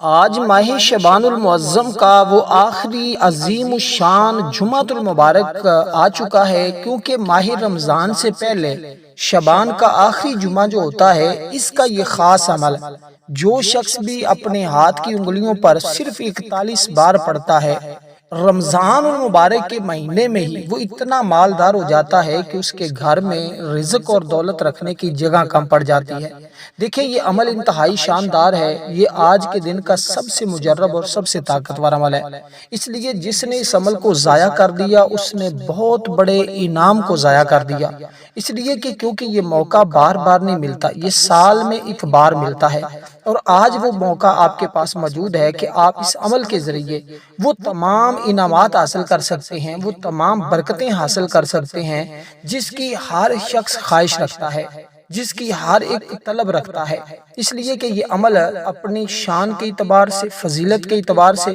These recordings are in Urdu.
آج ماہ شعبان المعظم کا وہ آخری عظیم الشان جمعۃ المبارک آ چکا ہے، کیونکہ ماہ رمضان سے پہلے شعبان کا آخری جمعہ جو ہوتا ہے، اس کا یہ خاص عمل جو شخص بھی اپنے ہاتھ کی انگلیوں پر صرف 41 بار پڑھتا ہے، رمضان المبارک کے مہینے میں ہی وہ اتنا مالدار ہو جاتا ہے کہ اس کے گھر میں رزق اور دولت رکھنے کی جگہ کم پڑ جاتی ہے۔ دیکھیں، یہ عمل انتہائی شاندار ہے۔ یہ آج کے دن کا سب سے مجرب اور سب سے طاقتور عمل ہے، اس لیے جس نے اس عمل کو ضائع کر دیا اس نے بہت بڑے انعام کو ضائع کر دیا، اس لیے کہ کیونکہ یہ موقع بار بار نہیں ملتا، یہ سال میں ایک بار ملتا ہے، اور آج وہ موقع آپ کے پاس موجود ہے کہ آپ اس عمل کے ذریعے وہ تمام انعامات حاصل کر سکتے ہیں، وہ تمام برکتیں حاصل کر سکتے ہیں جس کی ہر شخص خواہش رکھتا ہے، جس کی ہر ایک طلب رکھتا ہے۔ اس لیے کہ یہ عمل اپنی شان کے اعتبار سے، فضیلت کے اعتبار سے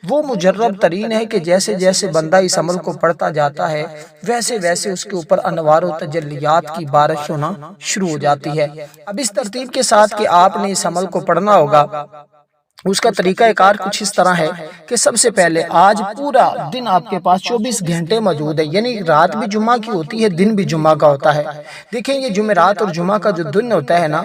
وہ مجرب ترین ہے کہ جیسے جیسے بندہ اس عمل کو پڑھتا جاتا ہے ویسے ویسے اس کے اوپر انوار و تجلیات کی بارش ہونا شروع ہو جاتی ہے۔ اب اس ترتیب کے ساتھ کہ آپ نے اس عمل کو پڑھنا ہوگا، اس کا طریقہ کار کچھ اس طرح ہے کہ سب سے پہلے آج پورا دن آپ کے پاس 24 گھنٹے موجود ہے، یعنی رات بھی جمعہ کی ہوتی ہے، دن بھی جمعہ کا ہوتا ہے۔ دیکھیں، یہ جمعرات اور جمعہ کا جو دن ہوتا ہے نا،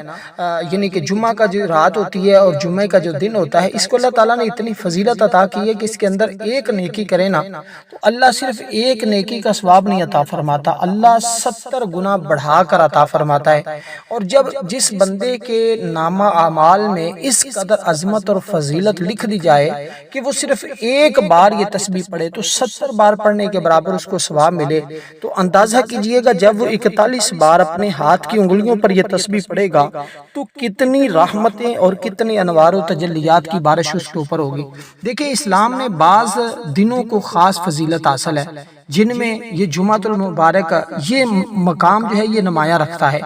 یعنی کہ جمعہ کا جو رات ہوتی ہے اور جمعہ کا جو دن ہوتا ہے، اس کو اللہ تعالیٰ نے اتنی فضیلت عطا کی ہے کہ اس کے اندر ایک نیکی کرے نا تو اللہ صرف ایک نیکی کا ثواب نہیں عطا فرماتا، اللہ 70 گنا بڑھا کر عطا فرماتا ہے۔ اور جس بندے کے نامہ اعمال میں اس قدر عظمت اور فضیلت لکھ دی جائے کہ وہ صرف ایک بار یہ تسبیح پڑھے تو 70 بار پڑھنے کے برابر اس کو ثواب ملے، تو اندازہ کیجئے گا جب وہ 41 بار اپنے ہاتھ کی انگلیوں پر یہ تسبیح پڑھے گا تو کتنی رحمتیں اور کتنے انوار و تجلیات کی بارش اس کے اوپر ہوگی۔ دیکھیں، اسلام میں بعض دنوں کو خاص فضیلت حاصل ہے جن میں یہ جمعۃ المبارک یہ مقام جو ہے یہ نمایاں رکھتا ہے۔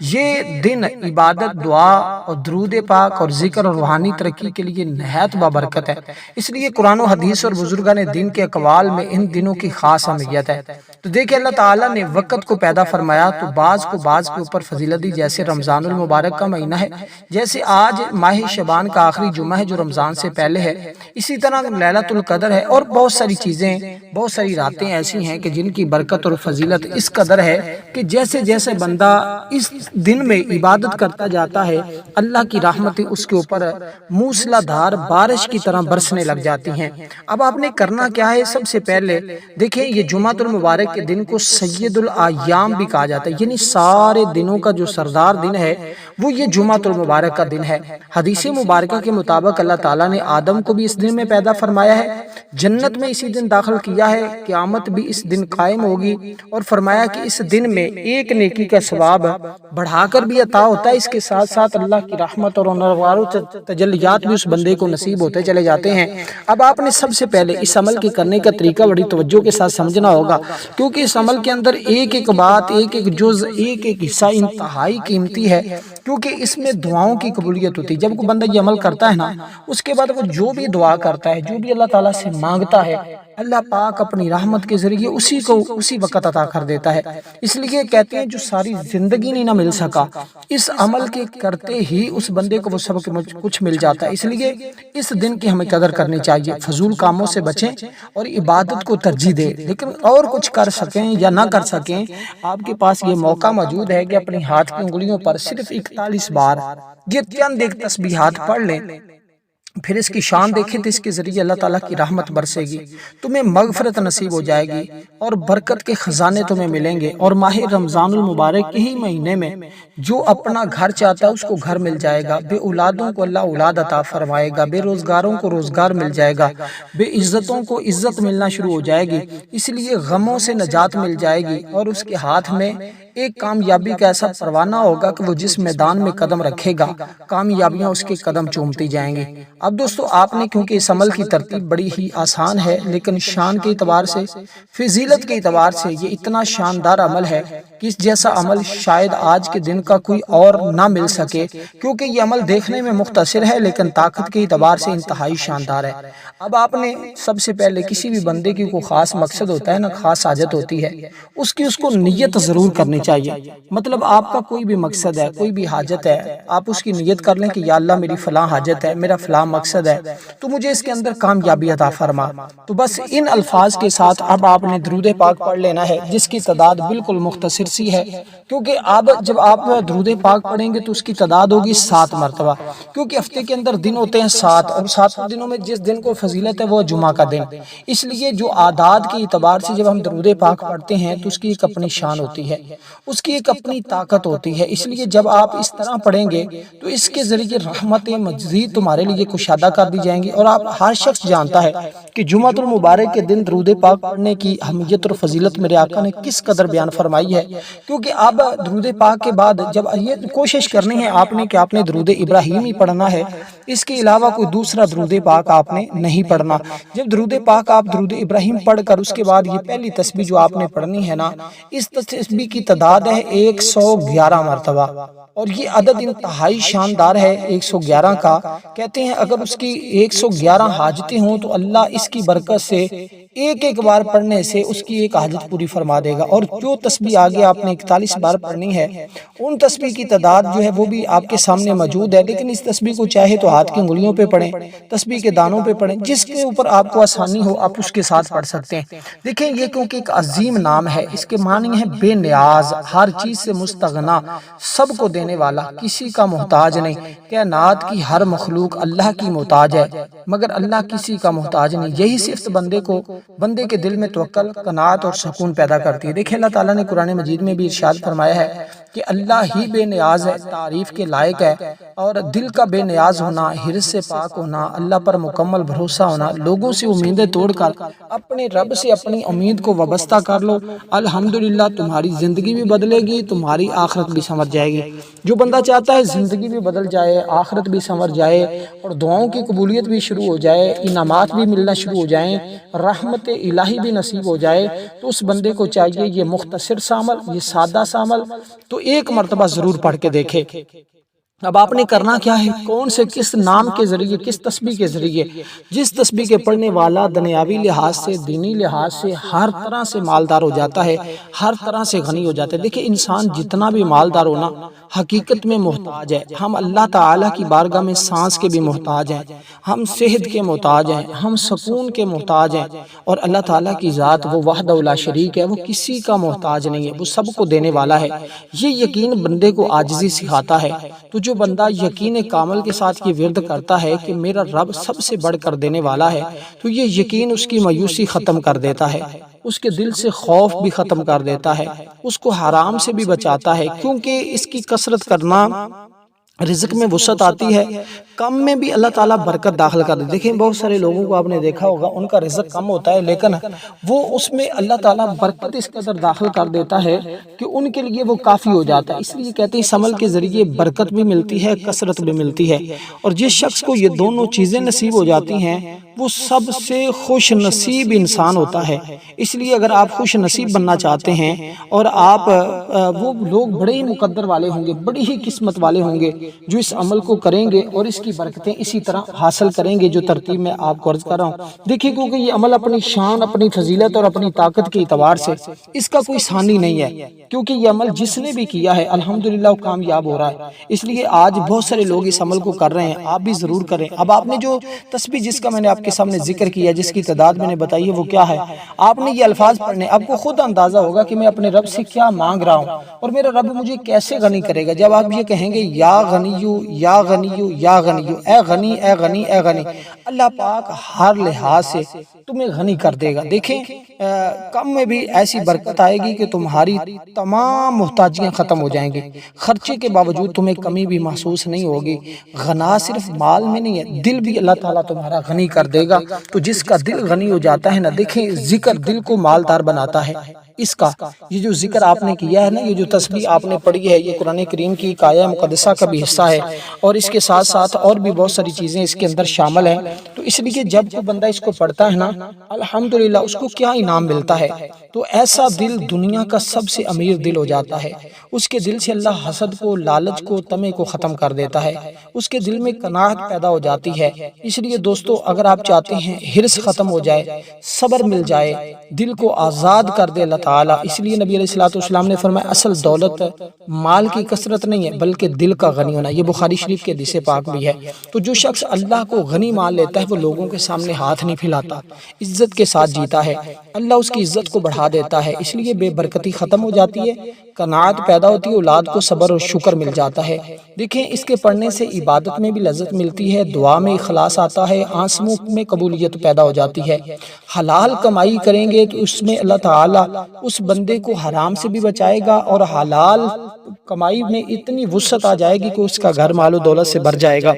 یہ دن عبادت، دعا اور درود پاک اور ذکر اور روحانی ترقی کے لیے نہایت بابرکت ہے، اس لیے قرآن و حدیث اور بزرگان دین کے اقوال میں ان دنوں کی خاص اہمیت ہے۔ تو دیکھیں، اللہ تعالیٰ نے وقت کو پیدا فرمایا تو بعض کو بعض کے اوپر فضیلت دی، جیسے رمضان المبارک کا مہینہ ہے، جیسے آج ماہ شعبان کا آخری جمعہ ہے جو رمضان سے پہلے ہے، اسی طرح لیلۃ القدر ہے، اور بہت ساری چیزیں، بہت ساری راتیں ایسی ہیں کہ جن کی برکت اور فضیلت اس قدر ہے کہ جیسے جیسے بندہ اس دن میں عبادت کرتا جاتا ہے اللہ کی رحمتیں اس کے اوپر موسلا دھار بارش کی طرح برسنے لگ جاتی ہیں۔ اب آپ نے کرنا کیا ہے؟ سب سے پہلے دیکھیں، یہ جمعۃ المبارک کے دن کو سید الایام بھی کہا جاتا ہے، یعنی سارے دنوں کا جو سردار دن ہے وہ یہ جمعۃ المبارک کا دن ہے۔ حدیث مبارکہ کے مطابق اللہ تعالیٰ نے آدم کو بھی اس دن میں پیدا فرمایا ہے، جنت میں اسی دن داخل کیا ہے، قیامت بھی اس دن قائم ہوگی، اور فرمایا کہ اس دن میں ایک نیکی کا ثواب بڑھا کر بھی عطا ہوتا ہے، اس کے ساتھ ساتھ اللہ کی رحمت اور انوار و تجلیات بھی اس بندے کو نصیب ہوتے چلے جاتے ہیں۔ اب آپ نے سب سے پہلے اس عمل کے کرنے کا طریقہ بڑی توجہ کے ساتھ سمجھنا ہوگا، کیونکہ اس عمل کے اندر ایک ایک بات، ایک ایک جز، ایک ایک حصہ انتہائی قیمتی ہے، کیونکہ اس میں دعاؤں کی قبولیت ہوتی ہے۔ جب کوئی بندہ یہ عمل کرتا ہے نا، اس کے بعد وہ جو بھی دعا کرتا ہے، جو بھی اللہ تعالیٰ سے مانگتا ہے، اللہ پاک اپنی رحمت کے ذریعے اسی کو اسی وقت عطا کر دیتا ہے۔ اس لیے کہتے ہیں جو ساری زندگی نہیں نہ مل سکا، اس عمل کے کرتے ہی اس بندے کو وہ سب کچھ مل جاتا ہے۔ اس لیے اس دن کی ہمیں قدر کرنی چاہیے، فضول کاموں سے بچیں اور عبادت کو ترجیح دیں، لیکن اور کچھ کر سکیں یا نہ کر سکیں، آپ کے پاس یہ موقع موجود ہے کہ اپنی ہاتھ کی انگلیوں پر صرف 41 بار یہ چند ایک تسبیحات پڑھ لیں، پھر اس کی شان دیکھیں تو اس کے ذریعے اللہ تعالیٰ کی رحمت برسے گی، تمہیں مغفرت نصیب ہو جائے گی اور برکت کے خزانے تمہیں ملیں گے، اور ماہ رمضان المبارک ہی مہینے میں جو اپنا گھر چاہتا ہے اس کو گھر مل جائے گا، بے اولادوں کو اللہ اولاد عطا فرمائے گا، بے روزگاروں کو روزگار مل جائے گا، بے عزتوں کو عزت ملنا شروع ہو جائے گی، اس لیے غموں سے نجات مل جائے گی، اور اس کے ہاتھ میں ایک کامیابی کا ایسا پروانہ ہوگا کہ وہ جس میدان میں قدم رکھے گا کامیابیاں اس کے قدم چومتی جائیں گی۔ اب دوستو، آپ نے کیونکہ اس عمل کی ترتیب بڑی ہی آسان ہے، لیکن شان کے اعتبار سے، فضیلت کے اعتبار سے یہ اتنا شاندار عمل ہے کہ اس جیسا عمل شاید آج کے دن کا کوئی اور نہ مل سکے، کیونکہ یہ عمل دیکھنے میں مختصر ہے لیکن طاقت کے اعتبار سے انتہائی شاندار ہے۔ اب آپ نے سب سے پہلے کسی بھی بندے کی کوئی خاص مقصد ہوتا ہے نا، خاص حاجت ہوتی ہے، اس کو نیت ضرور کرنی چاہیے۔ مطلب آپ کا کوئی بھی مقصد ہے، کوئی بھی حاجت ہے، آپ اس کی نیت کر لیں کہ یا اللہ میری فلاں حاجت ہے، میرا فلاں مقصد ہے، تو مجھے اس کے اندر کامیابی عطا فرما۔ تو بس ان الفاظ کے ساتھ اب آپ نے درود پاک پڑھ لینا ہے، جس کی تعداد بالکل مختصر سی ہے، کیونکہ اب جب آپ درود پاک پڑھیں گے تو اس کی تعداد ہوگی 7 مرتبہ، کیونکہ ہفتے کے اندر دن ہوتے ہیں 7، اور 7 دنوں میں جس دن کو فضیلت ہے وہ جمعہ کا دن۔ اس لیے جو اعداد کے اعتبار سے جب ہم درود پاک پڑھتے ہیں تو اس کی ایک اپنی شان ہوتی ہے، اس کی ایک اپنی طاقت ہوتی ہے۔ اس لیے جب آپ اس طرح پڑھیں گے تو اس کے ذریعے رحمتیں مزید تمہارے لیے کشادہ کر دی جائیں گی، اور آپ ہر شخص جانتا ہے کہ جمعۃ المبارک کے دن درود پاک پڑھنے کی اہمیت اور فضیلت میرے آقا نے کس قدر بیان فرمائی ہے۔ کیونکہ اب درود پاک کے بعد جب یہ کوشش کرنی ہے آپ نے کہ آپ نے درود ابراہیم ہی پڑھنا ہے، اس کے علاوہ کوئی دوسرا درود پاک آپ نے نہیں پڑھنا۔ جب درود پاک آپ درود ابراہیم پڑھ کر اس کے بعد یہ پہلی تسبیح جو آپ نے پڑھنی ہے نا، اس تسبیح کی تعداد ہے 111 مرتبہ، اور یہ عدد انتہائی شاندار ہے 111 کا۔ کہتے ہیں اگر اس کی 111 حاجتیں ہوں تو اللہ اس کی برکت سے ایک ایک بار پڑھنے سے اس کی ایک حاجت پوری فرما دے گا۔ اور جو تسبیح آگے آپ نے 41 بار پڑھنی ہے، ان تسبیح کی تعداد جو ہے وہ بھی آپ کے سامنے موجود ہے، لیکن اس تسبیح کو چاہے تو ہاتھ کی انگلیوں پہ پڑھیں، تسبیح کے دانوں پہ پڑھیں، جس کے اوپر آپ کو آسانی ہو آپ اس کے ساتھ پڑھ سکتے ہیں۔ دیکھیں یہ کیونکہ ایک عظیم نام ہے، اس کے معنی ہے بے نیاز، ہر چیز سے مستغنا، سب کو دینے والا، کسی کا محتاج نہیں۔ کائنات کی ہر مخلوق اللہ کی محتاج ہے، مگر اللہ کسی کا محتاج نہیں۔ یہی صفت بندے کے دل میں توکل، قناعت اور سکون پیدا کرتی ہے۔ دیکھیں اللہ تعالیٰ نے قرآن مجید میں بھی ارشاد فرمایا ہے کہ اللہ ہی بے نیاز ہے، تعریف کے لائق ہے، اور دل کا بے نیاز ہونا، حرص سے پاک ہونا، اللہ پر مکمل بھروسہ ہونا، لوگوں سے امیدیں توڑ کر اپنے رب سے اپنی امید کو وابستہ کر لو، الحمدللہ تمہاری زندگی بھی بدلے گی، تمہاری آخرت بھی سنور جائے گی۔ جو بندہ چاہتا ہے زندگی بھی بدل جائے، آخرت بھی سنور جائے، اور دعاؤں کی قبولیت بھی شروع ہو جائے، انعامات بھی ملنا شروع ہو جائیں، رحمت الہی بھی نصیب ہو جائے، تو اس بندے کو چاہیے یہ مختصر سا عمل، یہ سادہ سا عمل تو ایک مرتبہ ضرور پڑھ کے دیکھے۔ اب آپ نے کرنا کیا ہے، کون سے کس نام کے ذریعے، کس تسبیح کے ذریعے، جس تسبیح کے پڑھنے والا دنیاوی لحاظ سے، دینی لحاظ سے ہر طرح سے مالدار ہو جاتا ہے، ہر طرح سے غنی ہو جاتا ہے۔ دیکھیں انسان جتنا بھی مالدار ہونا حقیقت میں محتاج ہے۔ ہم اللہ تعالیٰ کی بارگاہ میں سانس کے بھی محتاج ہیں، ہم صحت کے محتاج ہیں، ہم سکون کے محتاج ہیں، اور اللہ تعالیٰ کی ذات وہ وحدہ لا شریک ہے، وہ کسی کا محتاج نہیں ہے، وہ سب کو دینے والا ہے۔ یہ یقین بندے کو عاجزی سکھاتا ہے۔ تو جو بندہ یقین کامل کے ساتھ یہ ورد کرتا ہے کہ میرا رب سب سے بڑھ کر دینے والا ہے، تو یہ یقین اس کی مایوسی ختم کر دیتا ہے، اس کے دل سے خوف بھی ختم کر دیتا ہے، اس کو حرام سے بھی بچاتا ہے، کیونکہ اس کی کثرت کرنا رزق میں وسعت آتی ہے، کم میں بھی اللہ تعالیٰ برکت داخل کر دیتے۔ دیکھیں بہت سارے لوگوں کو آپ نے دیکھا ہوگا ان کا رزق کم ہوتا ہے، لیکن وہ اس میں اللہ تعالیٰ برکت اس قدر داخل کر دیتا ہے کہ ان کے لیے وہ کافی ہو جاتا ہے۔ اس لیے کہتے ہیں اس عمل کے ذریعے برکت بھی ملتی ہے، کثرت بھی ملتی ہے، اور جس شخص کو یہ دونوں چیزیں نصیب ہو جاتی ہیں وہ سب سے خوش نصیب انسان ہوتا ہے۔ اس لیے اگر آپ خوش نصیب بننا چاہتے ہیں، اور آپ وہ لوگ بڑے ہی مقدر والے ہوں گے، بڑی ہی قسمت والے ہوں گے جو اس عمل کو کریں گے اور اس کی برکتیں اسی طرح حاصل کریں گے جو ترتیب میں آپ کو عرض کر رہا ہوں۔ دیکھیے کیونکہ یہ عمل اپنی شان، اپنی فضیلت اور اپنی طاقت کے اعتبار سے اس کا کوئی ثانی نہیں ہے، کیونکہ یہ عمل جس نے بھی کیا ہے الحمدللہ وہ کامیاب ہو رہا ہے۔ اس لیے آج بہت سارے لوگ اس عمل کو کر رہے ہیں، آپ بھی ضرور کریں۔ اب آپ نے جو تسبیح جس کا میں نے آپ کے سامنے ذکر کیا، جس کی تعداد میں نے بتائی ہے، وہ کیا ہے؟ آپ نے یہ الفاظ پڑھنے، آپ کو خود اندازہ ہوگا کہ میں اپنے رب سے کیا مانگ رہا ہوں اور میرا رب مجھے کیسے غنی کرے گا۔ جب آپ یہ کہیں گے یا غنیو یا غنیو یا غنیو، اے غنی اے غنی اے غنی، اللہ پاک ہر لحاظ سے تمہیں غنی کر دے گا۔ دیکھیں کم میں بھی ایسی برکت آئے گی کہ تمہاری تمام محتاجیاں ختم ہو جائیں گی، خرچے کے باوجود تمہیں کمی بھی محسوس نہیں ہوگی۔ غنا صرف مال میں نہیں ہے، دل بھی اللہ تعالیٰ تمہارا غنی کر دے گا۔ تو جس کا دل غنی ہو جاتا ہے نا، دیکھیں ذکر دل کو مالدار بناتا ہے۔ اس کا یہ جو ذکر آپ نے کیا ہے نا، یہ جو تسبیح آپ نے پڑھی ہے، یہ قرآن کریم کی ایک آیہ مقدسہ کا بھی حصہ ہے، اور اس کے ساتھ ساتھ اور بھی بہت ساری چیزیں اس کے اندر شامل ہیں۔ تو اس لیے جب کوئی بندہ اس کو پڑھتا ہے نا، الحمدللہ اس کو کیا انعام ملتا ہے، تو ایسا دل دنیا کا سب سے امیر دل ہو جاتا ہے۔ اس کے دل سے اللہ حسد کو، لالچ کو، طمع کو ختم کر دیتا ہے، اس کے دل میں قناعت پیدا ہو جاتی ہے۔ اس لیے دوستو اگر آپ چاہتے ہیں حرص ختم ہو جائے، صبر مل جائے، دل کو آزاد کر دے اللہ تعالیٰ، اس لیے نبی علیہ الصلوۃ والسلام نے فرمایا اصل دولت مال کی کثرت نہیں ہے بلکہ دل کا غنی ہونا، یہ بخاری شریف کے حدیث پاک بھی ہے۔ تو جو شخص اللہ کو غنی مان لیتا ہے وہ لوگوں کے سامنے ہاتھ نہیں پھیلاتا، عزت کے ساتھ جیتا ہے، اللہ اس کی عزت کو بڑھا دیتا ہے، اس لیے بے برکتی ختم ہو جاتی ہے، قناعت پیدا ہوتی ہے، اولاد کو صبر اور شکر مل جاتا ہے۔ دیکھیں اس کے پڑھنے سے عبادت میں بھی لذت ملتی ہے، دعا میں اخلاص آتا ہے، آنسوں میں قبولیت پیدا ہو جاتی ہے۔ حلال کمائی کریں گے تو اس میں اللہ تعالیٰ اس بندے کو حرام سے بھی بچائے گا، اور حلال کمائی میں اتنی وسعت آ جائے گی کہ اس کا گھر مال و دولت سے بھر جائے گا۔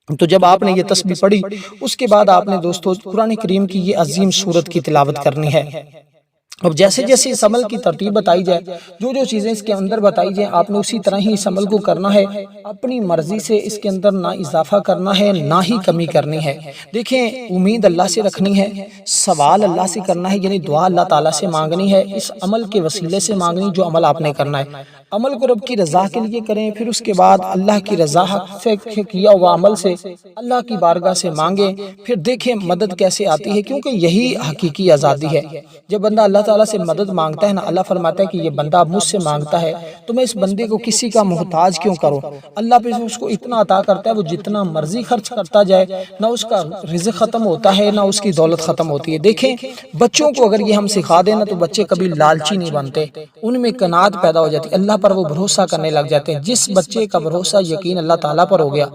تو جب آپ نے یہ تسبیح پڑھی اس کے بعد آپ نے دوستو قرآن کریم کی یہ عظیم سورت کی تلاوت کرنی ہے۔ اب جیسے جیسے اس عمل کی ترتیب بتائی جائے، جو جو چیزیں اس کے اندر بتائی جائیں، آپ نے اسی طرح ہی اس عمل کو کرنا ہے، اپنی مرضی سے اس کے اندر نہ اضافہ کرنا ہے نہ ہی کمی کرنی ہے۔ دیکھیں امید اللہ سے رکھنی ہے، سوال اللہ سے کرنا ہے، یعنی دعا اللہ تعالیٰ سے مانگنی ہے، اس عمل کے وسیلے سے مانگنی جو عمل آپ نے کرنا ہے۔ عمل کو رب کی رضا کے لیے کریں، پھر اس کے بعد اللہ کی رضا سے کیا ہوا عمل سے اللہ کی بارگاہ سے مانگیں، پھر دیکھیں مدد کیسے آتی ہے، کیونکہ یہی حقیقی آزادی ہے۔ جب بندہ اللہ تعالیٰ سے مدد مانگتا ہے نا، اللہ فرماتا ہے کہ یہ بندہ مجھ سے مانگتا ہے تو میں اس بندے کو کسی کا محتاج کیوں کروں، اللہ پہ اس کو اتنا عطا کرتا ہے، وہ جتنا مرضی خرچ کرتا جائے نہ اس کا رزق ختم ہوتا ہے نہ اس کی دولت ختم ہوتی ہے۔ دیکھیں بچوں کو اگر یہ ہم سکھا دیں نا تو بچے کبھی لالچی نہیں بنتے، ان میں قناعت پیدا ہو جاتی ہے، اللہ پر وہ بھروسہ کرنے لگ جاتے ہیں۔ جس بچے کا بھروسہ یقین اللہ تعالیٰ پر ہو گیا،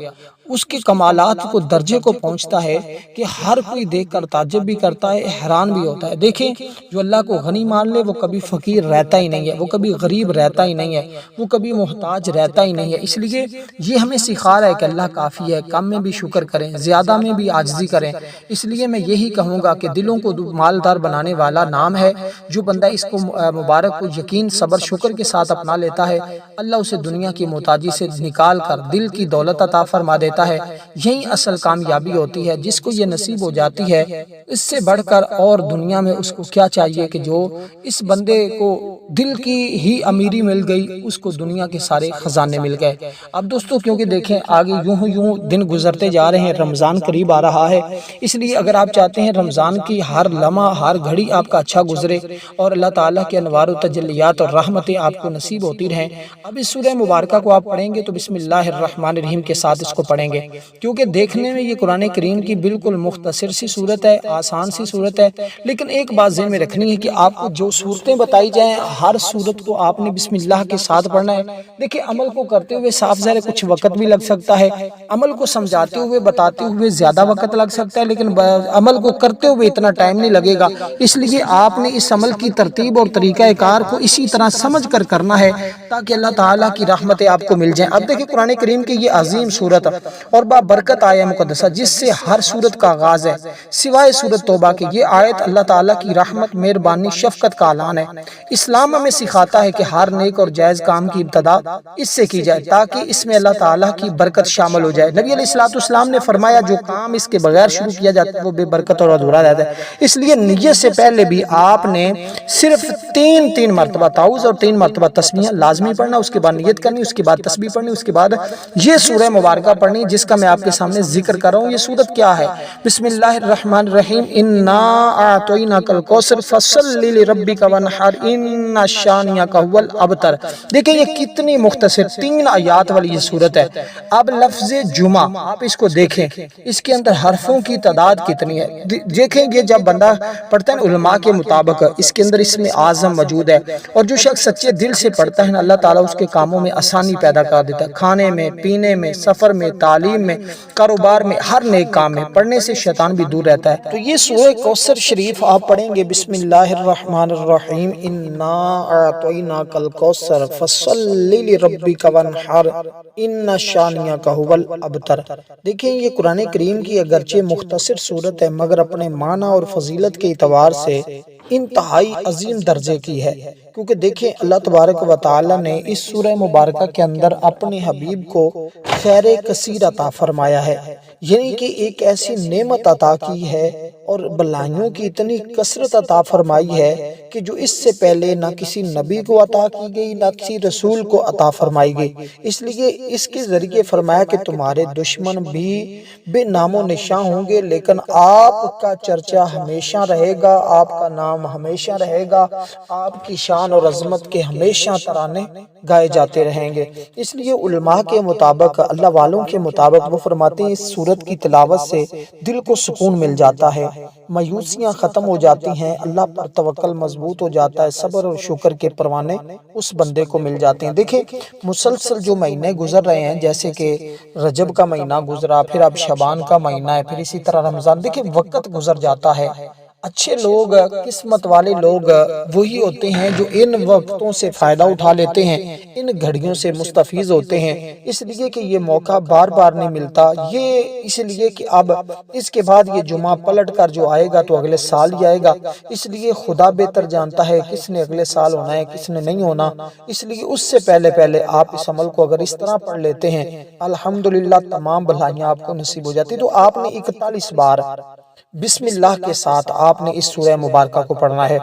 اس کے کمالات کو درجے کو پہنچتا ہے کہ ہر کوئی دیکھ کر تعجب بھی کرتا ہے، حیران بھی ہوتا ہے۔ دیکھیں جو اللہ کو غنی مان لے وہ کبھی فقیر رہتا ہی نہیں ہے، وہ کبھی غریب رہتا ہی نہیں ہے، وہ کبھی محتاج رہتا ہی نہیں ہے۔ اس لیے یہ ہمیں سکھا رہا ہے کہ اللہ کافی ہے، کم میں بھی شکر کریں، زیادہ میں بھی عاجزی کریں۔ اس لیے میں یہی کہوں گا کہ دلوں کو مالدار بنانے والا نام ہے، جو بندہ اس کو مبارک کو یقین صبر شکر کے ساتھ اپنا لیتا ہے، اللہ اسے دنیا کی محتاجی سے نکال کر دل کی دولت عطا فرما دیتا ہے۔ یہی اصل کامیابی ہوتی ہے، جس کو یہ نصیب ہو جاتی ہے اس سے بڑھ کر اور دنیا میں اس کو کیا چاہیے کہ جو اس بندے کو دل کی ہی امیری مل گئی، اس کو دنیا کے سارے خزانے مل گئے۔ اب دوستو کیونکہ دیکھیں آگے یوں دن گزرتے جا رہے ہیں، رمضان قریب آ رہا ہے، اس لیے اگر آپ چاہتے ہیں رمضان کی ہر لمحہ ہر گھڑی آپ کا اچھا گزرے اور اللہ تعالیٰ کے انوار و تجلیات اور رحمتیں آپ کو نصیب ہوتی رہیں، اب اس سورہ مبارکہ کو آپ پڑھیں گے تو بسم اللہ الرحمن الرحیم کے ساتھ اس کو پڑھیں گے، کیونکہ دیکھنے میں یہ قرآن کریم کی بالکل مختصر سی صورت ہے، آسان سی صورت ہے، لیکن ایک بات ذہن میں رکھنی ہے کہ آپ کو جو صورتیں بتائی جائیں ہر صورت کو آپ نے بسم اللہ کے ساتھ پڑھنا ہے۔ دیکھیں عمل کو کرتے ہوئے صاف ظاہر کچھ وقت بھی لگ سکتا ہے، عمل کو سمجھاتے ہوئے بتاتے ہوئے زیادہ وقت لگ سکتا ہے، لیکن عمل کو کرتے ہوئے اتنا ٹائم نہیں لگے گا۔ اس لیے آپ نے اس عمل کی ترتیب اور طریقہ کار کو اسی طرح سمجھ کر کرنا ہے تاکہ اللہ تعالیٰ کی رحمتیں آپ کو مل جائیں۔ اب دیکھیں قرآن کریم کی یہ عظیم سورت اور بابرکت آیہ مقدسہ جس سے ہر سورت کا آغاز ہے سوائے سورت توبہ کی، یہ آیت اللہ تعالیٰ کی رحمت مہربانی شفقت کا اعلان ہے۔ اسلام ہمیں سکھاتا ہے کہ ہر نیک اور جائز کام کی ابتدا اس سے کی جائے تاکہ اس میں اللہ تعالیٰ کی برکت شامل ہو جائے۔ نبی علیہ الصلوۃ والسلام نے فرمایا جو کام اس کے بغیر شروع کیا جاتا ہے وہ بے برکت اور ادھورا رہتا ہے۔ اس لیے نیت سے پہلے بھی آپ نے صرف تین مرتبہ تعوذ اور 3 مرتبہ تسبیح لازمی پڑھنا، اس کے بعد نیت کرنی، اس کے بعد تسبیح پڑھنی، اس کے بعد یہ سورہ مبارکہ پڑھنی جس کا میں آپ کے سامنے ذکر کر رہا ہوں۔ یہ سورت کیا ہے؟ بسم اللہ الرحمن الرحیم، انا اعطیناک الکوثر فصل لربک وانحر ان شانئک هو الابتر۔ دیکھیں یہ کتنی مختصر 3 آیات والی یہ سورت ہے۔ اب لفظ جمعہ آپ اس کو دیکھیں، اس کے اندر حرفوں کی تعداد کتنی ہے، دیکھیں یہ جب بندہ پڑھتا ہے علماء کے مطابق اس کے اندر اسم اعظم موجود ہے، اور جو شخص سچے دل سے پڑھتا ہے نا اللہ تعالیٰ اس کے کاموں میں آسانی پیدا کر دیتا ہے، کھانے میں، پینے میں، سفر میں، تعلیم میں، کاروبار میں، ہر نیک کام میں پڑھنے سے شیطان بھی دور رہتا ہے۔ تو یہ سورہ کوثر شریف آپ پڑھیں گے بسم اللہ الرحمن الرحیم، انا اعطیناک الکوثر فصل لربک وانحر ان شانئک هو الابتر۔ دیکھیں یہ قرآن کریم کی اگرچہ مختصر صورت ہے مگر اپنے معنی اور فضیلت کے اعتبار سے انتہائی عظیم درجے کی ہے، کیونکہ دیکھیں اللہ تبارک و تعالی نے اس سورہ مبارکہ کے اندر اپنے حبیب کو خیر کثیر عطا فرمایا ہے، یعنی کہ ایک ایسی نعمت عطا کی ہے اور بلائیوں کی اتنی کثرت عطا فرمائی ہے کہ جو اس سے پہلے نہ کسی نبی کو عطا کی گئی نہ کسی رسول کو عطا فرمائی گئی۔ اس لیے اس کے ذریعے فرمایا کہ تمہارے دشمن بھی بے نام و نشان ہوں گے، لیکن آپ کا چرچا ہمیشہ رہے گا، آپ کا نام ہمیشہ رہے گا، آپ کی شان اور عظمت کے ہمیشہ ترانے گائے جاتے رہیں گے۔ اس لیے علماء کے مطابق، اللہ والوں کے مطابق وہ فرماتے ہیں اس سورت کی تلاوت سے دل کو سکون مل جاتا ہے، مایوسیاں ختم ہو جاتی ہیں، اللہ پر توکل مضبوط ہو جاتا ہے، صبر اور شکر کے پروانے اس بندے کو مل جاتے ہیں۔ دیکھیں مسلسل جو مہینے گزر رہے ہیں، جیسے کہ رجب کا مہینہ گزرا، پھر اب شعبان کا مہینہ ہے، پھر اسی طرح رمضان، دیکھیں وقت گزر جاتا ہے۔ اچھے لوگ، قسمت والے لوگ وہی ہوتے ہیں جو ان وقتوں سے فائدہ اٹھا لیتے ہیں، ان گھڑیوں سے مستفیض ہوتے ہیں، اس لیے کہ یہ موقع بار بار نہیں ملتا۔ یہ اس لیے کہ اب اس کے بعد یہ جمعہ پلٹ کر جو آئے گا تو اگلے سال ہی آئے گا، اس لیے خدا بہتر جانتا ہے کس نے اگلے سال ہونا ہے کس نے نہیں ہونا۔ اس لیے اس سے پہلے آپ اس عمل کو اگر اس طرح پڑھ لیتے ہیں، الحمدللہ تمام بھلائیاں آپ کو نصیب ہو جاتی۔ تو آپ نے 41 بار بسم اللہ کے ساتھ آپ نے اس سورہ مبارکہ کو پڑھنا ہے۔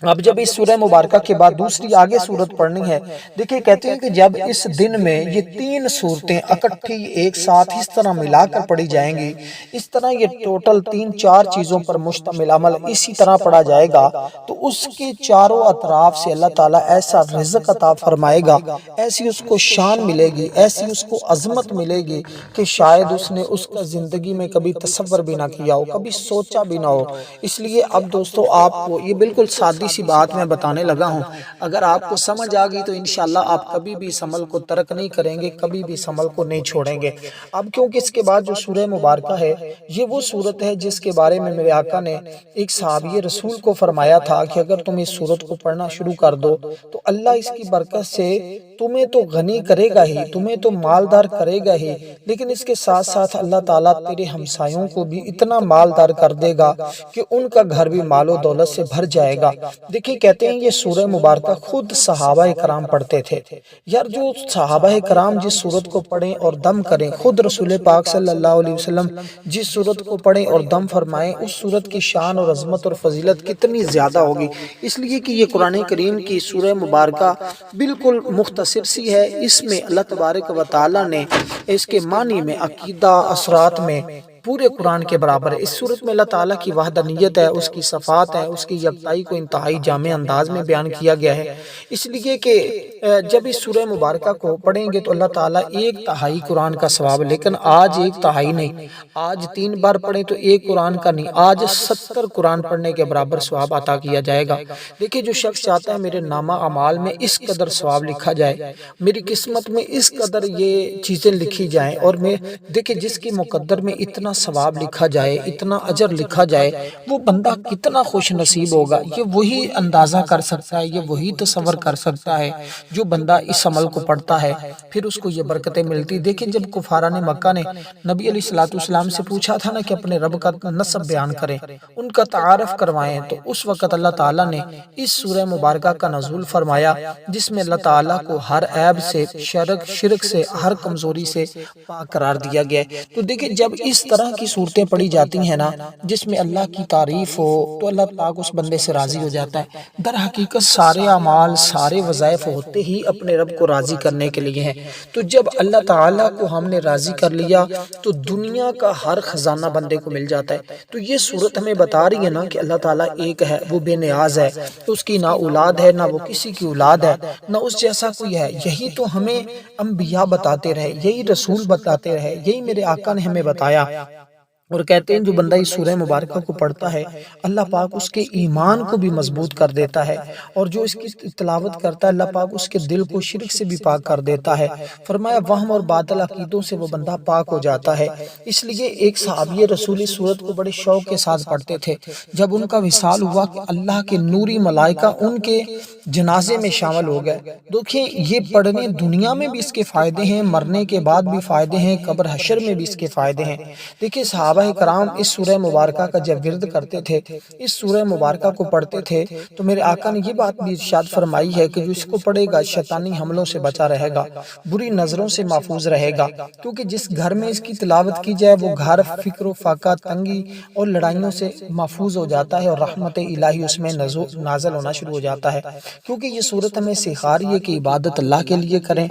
اب جب اس سورہ مبارکہ کے بعد دوسری آگے سورت پڑھنی ہے، دیکھیں کہتے ہیں کہ جب اس دن میں یہ 3 سورتیں اکٹھی ایک ساتھ اس طرح ملا کر پڑھی جائیں گی، اس طرح یہ ٹوٹل 3-4 چیزوں پر مشتمل عمل اسی طرح پڑھا جائے گا، تو اس کے چاروں اطراف سے اللہ تعالیٰ ایسا رزق عطا فرمائے گا، ایسی اس کو شان ملے گی، ایسی اس کو عظمت ملے گی کہ شاید اس نے اس کا زندگی میں کبھی تصور بھی نہ کیا ہو، کبھی سوچا بھی نہ ہو۔ اس لیے اب دوستو آپ کو یہ بالکل سادی سی بات میں بتانے لگا ہوں، اگر آپ کو سمجھ آ گئی تو انشاءاللہ آپ کبھی بھی اس عمل کو ترک نہیں کریں گے، کبھی بھی اس عمل کو نہیں چھوڑیں گے۔ اب کیونکہ اس کے بعد جو سورہ مبارکہ ہے یہ وہ سورت ہے جس کے بارے میں میرے آقا نے ایک صحابی رسول کو فرمایا تھا کہ اگر تم اس سورت کو پڑھنا شروع کر دو تو اللہ اس کی برکت سے تمہیں تو غنی کرے گا ہی، تمہیں تو مالدار کرے گا ہی، لیکن اس کے ساتھ ساتھ اللہ تعالیٰ تیرے ہمسایوں کو بھی اتنا مالدار کر دے گا کہ ان کا گھر بھی مال و دولت سے بھر جائے گا۔ دیکھیں کہتے ہیں یہ سورہ مبارکہ خود صحابہ کرام پڑھتے تھے۔ یار جو صحابہ کرام جس سورت کو پڑھیں اور دم کریں، خود رسول پاک صلی اللہ علیہ وسلم جس سورت کو پڑھیں اور دم فرمائیں، اس سورت کی شان اور عظمت اور فضیلت کتنی زیادہ ہوگی، اس لیے کہ یہ قرآن کریم کی سورہ مبارکہ بالکل مختصر سی ہے۔ اس میں اللہ تبارک و تعالی نے اس کے معنی میں، عقیدہ، اثرات میں پورے قرآن کے برابر ہے۔ اس صورت میں اللہ تعالیٰ کی وحدانیت ہے، اس کی صفات ہے، اس کی یکتائی کو انتہائی جامع انداز میں بیان کیا گیا ہے۔ اس لیے کہ جب اس سورہ مبارکہ کو پڑھیں گے تو اللہ تعالیٰ 1/3 قرآن کا ثواب، لیکن آج 1/3 نہیں، آج 3 بار پڑھیں تو 1 قرآن کا نہیں، آج 70 قرآن پڑھنے کے برابر ثواب عطا کیا جائے گا۔ دیکھیں جو شخص چاہتا ہے میرے نامہ اعمال میں اس قدر ثواب لکھا جائے، میری قسمت میں اس قدر یہ چیزیں لکھی جائیں، اور میں دیکھیں جس کی مقدر میں اتنا ثواب لکھا جائے، اتنا اجر لکھا جائے، وہ بندہ کتنا خوش نصیب ہوگا، یہ وہی اندازہ کر سکتا ہے، یہ وہی تصور کر سکتا ہے جو بندہ اس عمل کو پڑھتا ہے، پھر اس کو یہ برکتیں ملتی۔ دیکھیں جب کفاران مکہ نے نبی علیہ السلام سے پوچھا تھا نا کہ اپنے رب کا نسب بیان کریں، ان کا تعارف کروائیں، تو اس وقت اللہ تعالیٰ نے اس سورہ مبارکہ کا نزول فرمایا جس میں اللہ تعالیٰ کو ہر عیب سے، شرک سے، ہر کمزوری سے پاک قرار دیا گیا ہے۔ تو دیکھیں جب اس طرح کی صورتیں پڑھی جاتی ہیں نا جس میں اللہ کی تعریف ہو تو اللہ پاک اس بندے سے راضی ہو جاتا ہے۔ در حقیقت سارے اعمال، سارے وظائف ہوتے ہی اپنے رب کو راضی کرنے کے لیے ہیں۔ تو جب اللہ تعالیٰ کو ہم نے راضی کر لیا تو دنیا کا ہر خزانہ بندے کو مل جاتا ہے۔ تو یہ صورت ہمیں بتا رہی ہے نا کہ اللہ تعالیٰ ایک ہے، وہ بے نیاز ہے، اس کی نہ اولاد ہے، نہ وہ کسی کی اولاد ہے، نہ اس جیسا کوئی ہے۔ یہی تو ہمیں انبیاء بتاتے رہے، یہی رسول بتاتے رہے، یہی میرے آقا نے ہمیں بتایا۔ اور کہتے ہیں جو بندہ اس سورہ مبارکہ کو پڑھتا ہے اللہ پاک اس کے ایمان کو بھی مضبوط کر دیتا ہے، اور جو اس کی تلاوت کرتا ہے اللہ پاک اس کے دل کو شرک سے بھی پاک کر دیتا ہے۔ فرمایا وہم اور باطل عقیدوں سے وہ بندہ پاک ہو جاتا ہے۔ اس لیے ایک صحابی رسول اس سورت کو بڑے شوق کے ساتھ پڑھتے تھے۔ جب ان کا وصال ہوا کہ اللہ کے نوری ملائکہ ان کے جنازے میں شامل ہو گئے۔ دیکھیں یہ پڑھنے دنیا میں بھی اس کے فائدے ہیں، مرنے کے بعد بھی فائدے ہیں، قبر حشر میں بھی اس کے فائدے ہیں۔ دیکھیں صحابہ صحابہ کرام اس سورہ مبارکہ کا جب ورد کرتے تھے، اس سورہ مبارکہ کو پڑھتے تھے، تو میرے آقا نے یہ بات بھی ارشاد فرمائی ہے کہ جو اس کو پڑھے گا شیطانی حملوں سے بچا رہے گا، بری نظروں سے محفوظ رہے گا، کیونکہ جس گھر میں اس کی تلاوت کی جائے وہ گھر فکر و فاقہ، تنگی اور لڑائیوں سے محفوظ ہو جاتا ہے، اور رحمت الہی اس میں نازل ہونا شروع ہو جاتا ہے۔ کیونکہ یہ صورت ہمیں سکھا رہی ہے کہ عبادت اللہ کے لیے کریں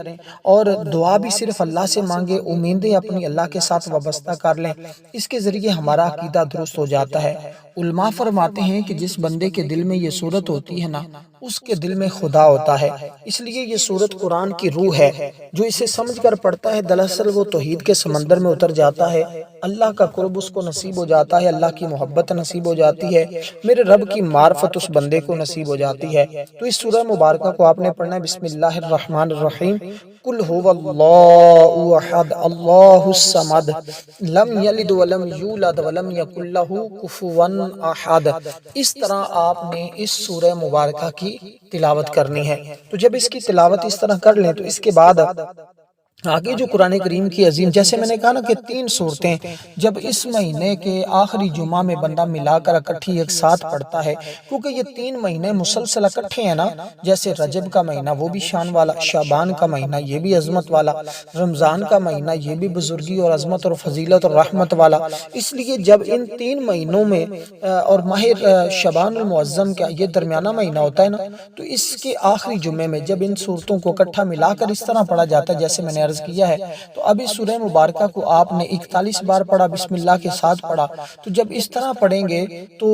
اور دعا بھی صرف اللہ سے مانگے، امیدیں اپنی اللہ کے ساتھ وابستہ کر لیں، اس کے ذریعے ہمارا عقیدہ درست ہو جاتا ہے۔ علماء فرماتے ہیں کہ جس بندے کے دل میں یہ صورت ہوتی ہے نا، اس کے دل میں خدا ہوتا ہے، اس لیے یہ صورت قرآن کی روح ہے۔ جو اسے سمجھ کر پڑھتا ہے دراصل وہ توحید کے سمندر میں اتر جاتا ہے، اللہ کا قرب اس کو نصیب ہو جاتا ہے، اللہ کی محبت نصیب ہو جاتی ہے، میرے رب کی معرفت اس بندے کو نصیب ہو جاتی ہے۔ تو اس سورہ مبارکہ کو آپ نے پڑھنا ہے بسم اللہ الرحمن الرحیم، قل هو اللہ احد اللہ الصمد لم یلد ولم یولد ولم یکن لہ کفوا احد۔ اس طرح آپ نے اس سورہ مبارکہ کی تلاوت کرنی ہے۔ تو جب اس کی تلاوت اس طرح کر لیں تو اس کے بعد آگے جو قرآن کریم کی عظیم، جیسے میں نے کہا نا کہ 3 سورتیں جب اس مہینے کے آخری جمعہ میں بندہ ملا کر اکٹھی ایک ساتھ پڑھتا ہے، کیونکہ یہ 3 مہینے مسلسل اکٹھے ہیں نا، جیسے رجب کا مہینہ وہ بھی شان والا، شعبان کا مہینہ یہ بھی عظمت والا، رمضان کا مہینہ یہ بھی بزرگی اور عظمت اور فضیلت اور رحمت والا، اس لیے جب ان 3 مہینوں میں اور ماہ شعبان المعظم کا یہ درمیانہ مہینہ ہوتا ہے نا، تو اس کے آخری جمعے میں جب ان صورتوں کو اکٹھا ملا کر اس طرح پڑھا جاتا ہے جیسے میں نے عرض کیا ہے، تو اب اس سورہ مبارکہ کو آپ نے 41 بار پڑھا، بسم اللہ کے ساتھ پڑھا، تو جب اس طرح پڑھیں گے تو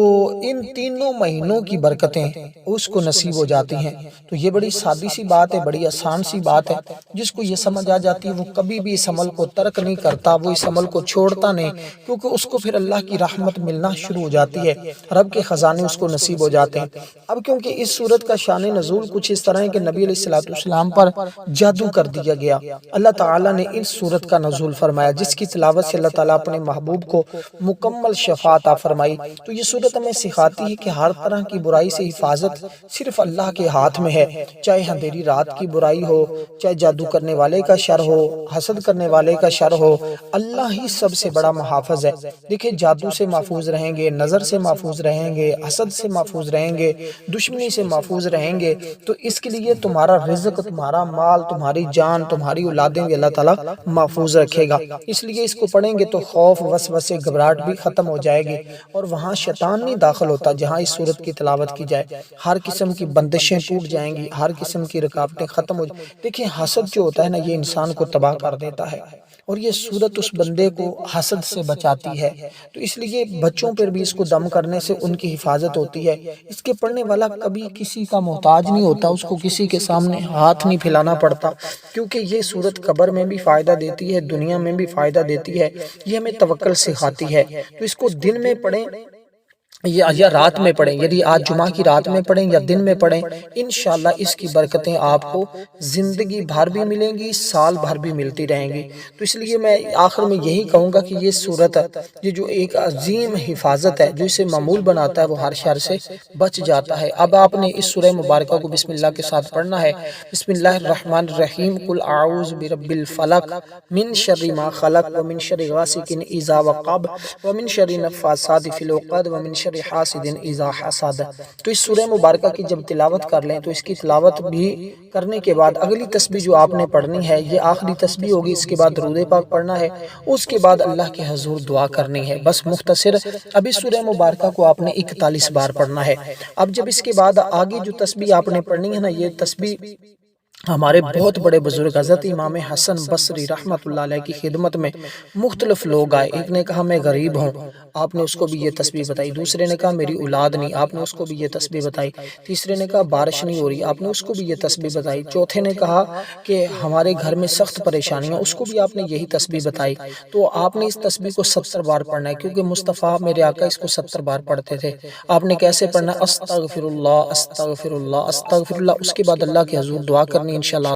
ان 3 مہینوں کی برکتیں اس کو نصیب ہو جاتی ہیں۔ تو یہ بڑی سادی سی بات ہے، بڑی آسان سی بات ہے، جس کو یہ سمجھ آ جاتی ہے وہ کبھی بھی اس عمل کو ترک نہیں کرتا، وہ اس عمل کو چھوڑتا نہیں، کیونکہ اس کو پھر اللہ کی رحمت ملنا شروع ہو جاتی ہے، رب کے خزانے اس کو نصیب ہو جاتے ہیں۔ اب کیونکہ اس سورت کا شان نزول کچھ اس طرح ہے کہ نبی علیہ السلام پر جادو کر دیا گیا، اللہ تعالیٰ نے اس سورت کا نزول فرمایا جس کی تلاوت سے اللہ تعالیٰ اپنے محبوب کو مکمل شفا عطا فرمائی۔ تو یہ سورت ہمیں سکھاتی ہے کہ ہر طرح کی برائی سے حفاظت صرف اللہ کے ہاتھ میں ہے، چاہے اندھیری رات کی برائی ہو، چاہے جادو کرنے والے کا شر ہو، حسد کرنے والے کا شر ہو، اللہ ہی سب سے بڑا محافظ ہے۔ دیکھیں جادو سے محفوظ رہیں گے، نظر سے محفوظ رہیں گے، حسد سے محفوظ رہیں گے، دشمنی سے محفوظ رہیں گے، تو اس کے لیے تمہارا رزق، تمہارا مال، تمہاری جان، تمہاری اولادیں بھی اللہ تعالیٰ محفوظ رکھے گا۔ اس لیے اس کو پڑھیں گے تو خوف، وسوسے، گھبراہٹ بھی ختم ہو جائے گی، اور وہاں شیطان نہیں داخل ہوتا جہاں اس سورت کی تلاوت کی جائے۔ ہر قسم کی بندشیں ٹوٹ جائیں گی، ہر قسم کی رکاوٹیں ختم ہو جائیں۔ دیکھیں حسد جو ہوتا ہے نا، یہ انسان کو تباہ کر دیتا ہے، اور یہ سورت اس بندے کو حسد سے بچاتی ہے۔ تو اس لیے بچوں پر بھی اس کو دم کرنے سے ان کی حفاظت ہوتی ہے۔ اس کے پڑھنے والا کبھی کسی کا محتاج نہیں ہوتا، اس کو کسی کے سامنے ہاتھ نہیں پھیلانا پڑتا، کیونکہ یہ سورت قبر میں بھی فائدہ دیتی ہے، دنیا میں بھی فائدہ دیتی ہے، یہ ہمیں توکل سکھاتی ہے۔ تو اس کو دن میں پڑھیں یا رات میں پڑھیں، یعنی آج جمعہ کی رات میں پڑھیں یا دن میں پڑھیں، انشاءاللہ اس کی برکتیں آپ کو زندگی بھر بھی ملیں گی، سال بھر بھی ملتی رہیں گی۔ تو اس لیے میں آخر میں یہی کہوں گا کہ یہ سورت، یہ جو ایک عظیم حفاظت ہے، جو اسے معمول بناتا ہے وہ ہر شر سے بچ جاتا ہے۔ اب آپ نے اس سورہ مبارکہ کو بسم اللہ کے ساتھ پڑھنا ہے، بسم اللہ الرحمن الرحیم، قل اعوذ برب الفلق من شر ما خلق ومن شر غاسق اذا وقب ومن شر النفاثات فی العقد ومن شر حاسد اذا حسد۔ تو اس سورہ مبارکہ کی جب تلاوت کر لیں تو اس کی تلاوت بھی کرنے کے بعد اگلی تسبیح جو آپ نے پڑھنی ہے یہ آخری تسبیح ہوگی، اس کے بعد درود پاک پڑھنا ہے، اس کے بعد اللہ کے حضور دعا کرنی ہے، بس مختصر۔ اب اس سورہ مبارکہ کو آپ نے 41 بار پڑھنا ہے۔ اب جب اس کے بعد آگے جو تسبیح آپ نے پڑھنی ہے نا، یہ تسبیح ہمارے بہت بڑے بزرگ حضرت امام حسن بصری رحمت اللہ علیہ کی خدمت میں مختلف لوگ آئے۔ ایک نے کہا میں غریب ہوں، آپ نے اس کو بھی یہ تسبیح بتائی، دوسرے نے کہا میری اولاد نہیں، آپ نے اس کو بھی یہ تسبیح بتائی، تیسرے نے کہا بارش نہیں ہو رہی، آپ نے اس کو بھی یہ تسبیح بتائی، چوتھے نے کہا کہ ہمارے گھر میں سخت پریشانیاں، اس کو بھی آپ نے یہی تسبیح بتائی۔ تو آپ نے اس تسبیح کو 70 بار پڑھنا ہے، کیونکہ مصطفیٰ میرے آقا اس کو 70 بار پڑھتے تھے۔ آپ نے کیسے پڑھنا ہے؟ استغفر اللہ استغفر اللہ استغفر اللہ، اس کے بعد اللہ کے حضور دعا کرنی انشاءاللہ۔